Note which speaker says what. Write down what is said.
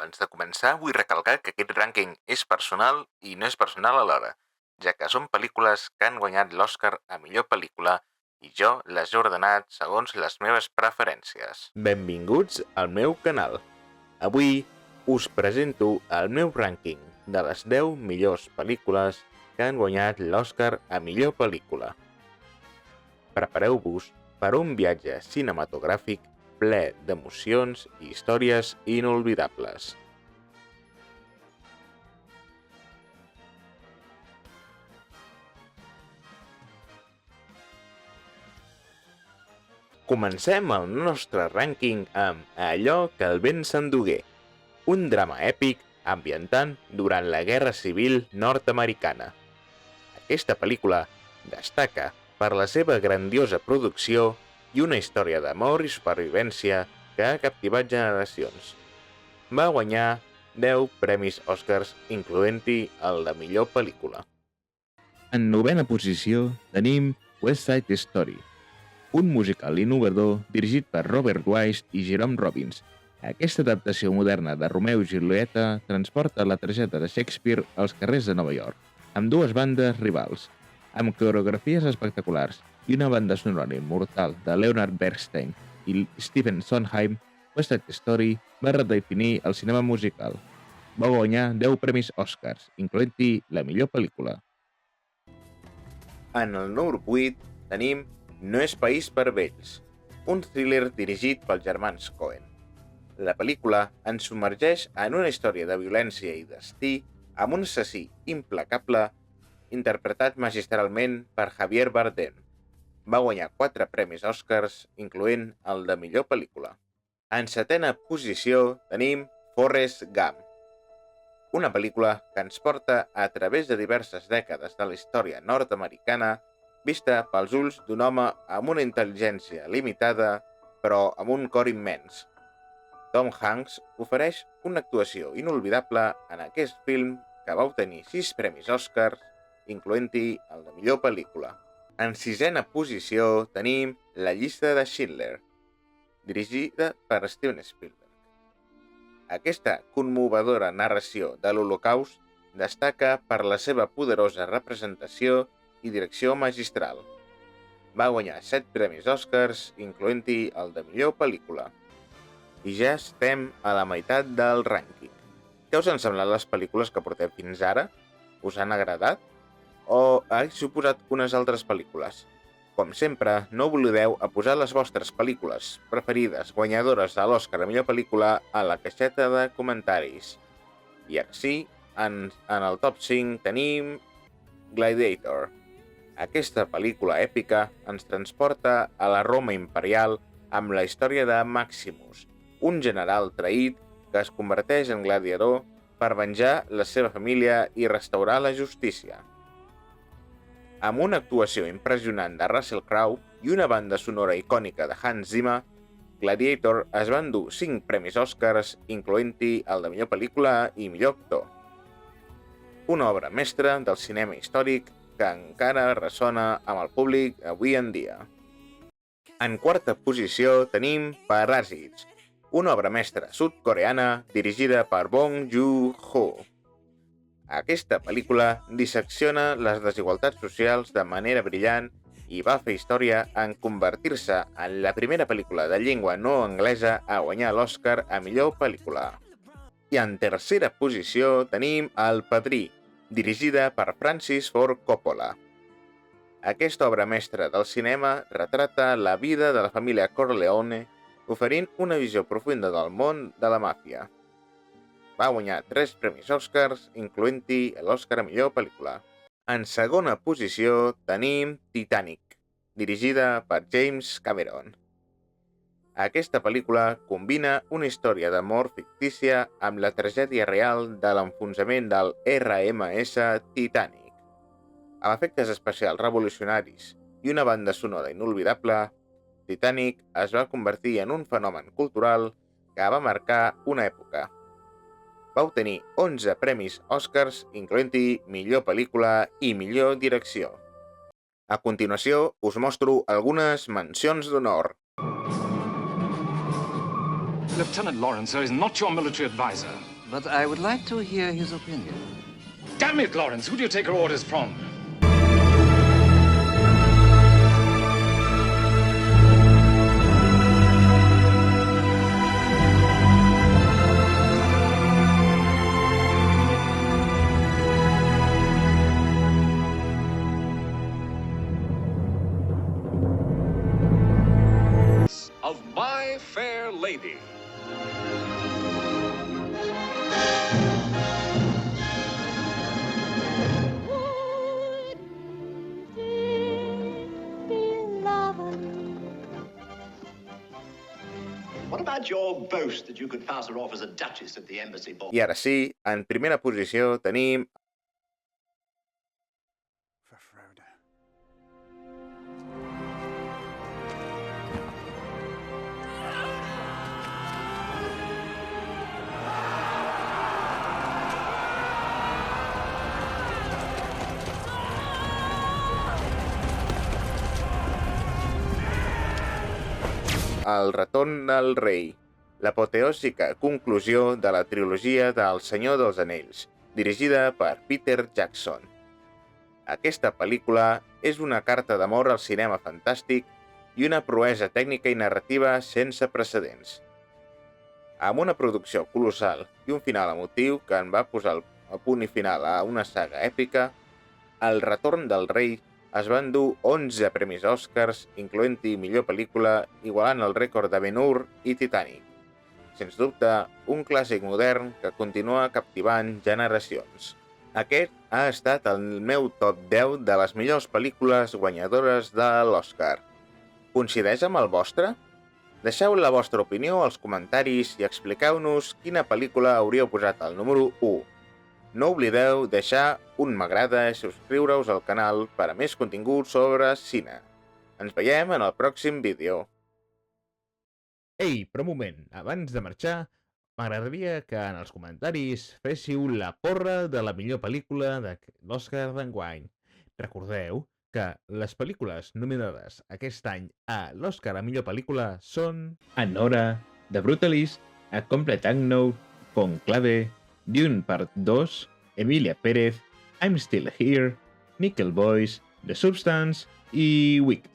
Speaker 1: Abans de començar, vull recalcar que aquest rànquing és personal i no és personal alhora, ja que són pel·lícules que han guanyat l'Oscar a millor pel·lícula i jo les he ordenat segons les meves preferències. Benvinguts al meu canal. Avui us presento el meu rànquing de les 10 millors pel·lícules que han guanyat l'Oscar a millor pel·lícula. Prepareu-vos per un viatge cinematogràfic ple d'emocions i històries inolvidables. Comencem el nostre rànquing amb Allò que el vent s'endugué, un drama èpic ambientant durant la Guerra Civil nord-americana. Aquesta pel·lícula destaca per la seva grandiosa producció i una història d'amor i supervivència que ha captivat generacions. Va guanyar 10 premis Oscars, incloent-hi el de millor pel·lícula.
Speaker 2: En novena posició tenim West Side Story, un musical innovador dirigit per Robert Wise i Jerome Robbins. Aquesta adaptació moderna de Romeu i Julieta transporta la tragèdia de Shakespeare als carrers de Nova York, amb dues bandes rivals, amb coreografies espectaculars i una banda sonora immortal de Leonard Bernstein i Stephen Sondheim. West Side Story va redefinir el cinema musical. Va guanyar 10 premis Oscars, incloent-hi la millor pel·lícula.
Speaker 1: En el número 8 tenim No és país per vells, un thriller dirigit pels germans Coen. La pel·lícula ens submergeix en una història de violència i destí amb un assassí implacable interpretat magistralment per Javier Bardem. Va guanyar 4 premis Oscars, incloent el de millor pel·lícula. En setena posició tenim Forrest Gump, una pel·lícula que ens porta a través de diverses dècades de la història nord-americana vista pels ulls d'un home amb una intel·ligència limitada però amb un cor immens. Tom Hanks ofereix una actuació inolvidable en aquest film que va obtenir 6 premis Oscars, incloent-hi el de millor pel·lícula. En sisena posició tenim La llista de Schindler, dirigida per Steven Spielberg. Aquesta conmovedora narració de l'Holocaust destaca per la seva poderosa representació i direcció magistral. Va guanyar 7 premis Oscars, incloent-hi el de millor pel·lícula. I ja estem a la meitat del rànquing. Què us han semblat les pel·lícules que portem fins ara? Us han agradat? O haguéssiu posat unes altres pel·lícules? Com sempre, no oblideu a posar les vostres pel·lícules preferides guanyadores de l'Oscar a millor pel·lícula a la caixeta de comentaris. I així, en el top 5 tenim Gladiator. Aquesta pel·lícula èpica ens transporta a la Roma imperial amb la història de Maximus, un general traït que es converteix en gladiador per venjar la seva família i restaurar la justícia. Amb una actuació impressionant de Russell Crowe i una banda sonora icònica de Hans Zimmer, Gladiator es va endur 5 premis Oscars, incloent-hi el de millor pel·lícula i millor actor. Una obra mestra del cinema històric que encara ressona amb el públic avui en dia. En quarta posició tenim Paràsits, una obra mestra sud-coreana dirigida per Bong Joon-ho. Aquesta pel·lícula dissecciona les desigualtats socials de manera brillant i va fer història en convertir-se en la primera pel·lícula de llengua no anglesa a guanyar l'Oscar a millor pel·lícula. I en tercera posició tenim El Padrí, dirigida per Francis Ford Coppola. Aquesta obra mestra del cinema retrata la vida de la família Corleone, oferint una visió profunda del món de la màfia. Va guanyar 3 premis Oscars, incloent-hi l'Oscar a millor pel·lícula. En segona posició tenim Titanic, dirigida per James Cameron. Aquesta pel·lícula combina una història d'amor fictícia amb la tragèdia real de l'enfonsament del RMS Titanic. Amb efectes especials revolucionaris i una banda sonora inolvidable, Titanic es va convertir en un fenomen cultural que va marcar una època. Va obtenir 11 premis Oscars, incloent-hi millor pel·lícula i millor direcció. A continuació, us mostro algunes mencions d'honor.
Speaker 3: Lieutenant Lawrence, sir, is not your military advisor.
Speaker 4: But I would like to hear his opinion.
Speaker 3: Damn it, Lawrence, who do you take your orders from?
Speaker 5: Of My Fair Lady.
Speaker 6: What about your boast that you could pass her off as a duchess at the embassy ball?
Speaker 1: I ara sí, en primera posició tenim
Speaker 7: For Frodo.
Speaker 1: El retorn del rei, l'apoteòsica conclusió de la trilogia del Senyor dels Anells, dirigida per Peter Jackson. Aquesta pel·lícula és una carta d'amor al cinema fantàstic i una proesa tècnica i narrativa sense precedents. Amb una producció colossal i un final emotiu que en va posar el punt i final a una saga èpica, El retorn del rei es va endur 11 premis Oscars, incloent-hi millor pel·lícula, igualant el rècord de Ben-Hur i Titanic. Sens dubte, un clàssic modern que continua captivant generacions. Aquest ha estat el meu top 10 de les millors pel·lícules guanyadores de l'Oscar. Coincideix amb el vostre? Deixeu la vostra opinió als comentaris i expliqueu-nos quina pel·lícula hauríeu posat al número 1. No oblideu deixar un m'agrada i subscriure-us al canal per a més contingut sobre cine. Ens veiem en el pròxim vídeo.
Speaker 2: Ei, però un moment, abans de marxar, m'agradaria que en els comentaris féssiu la porra de la millor pel·lícula de l'Oscar d'enguany. Recordeu que les pel·lícules nominades aquest any a l'Oscar a millor pel·lícula són Anora, The Brutalist, A Complete Unknown, Conclave, Dune Part 2, Emilia Pérez, I'm Still Here, Nickel Boys, The Substance i Wick.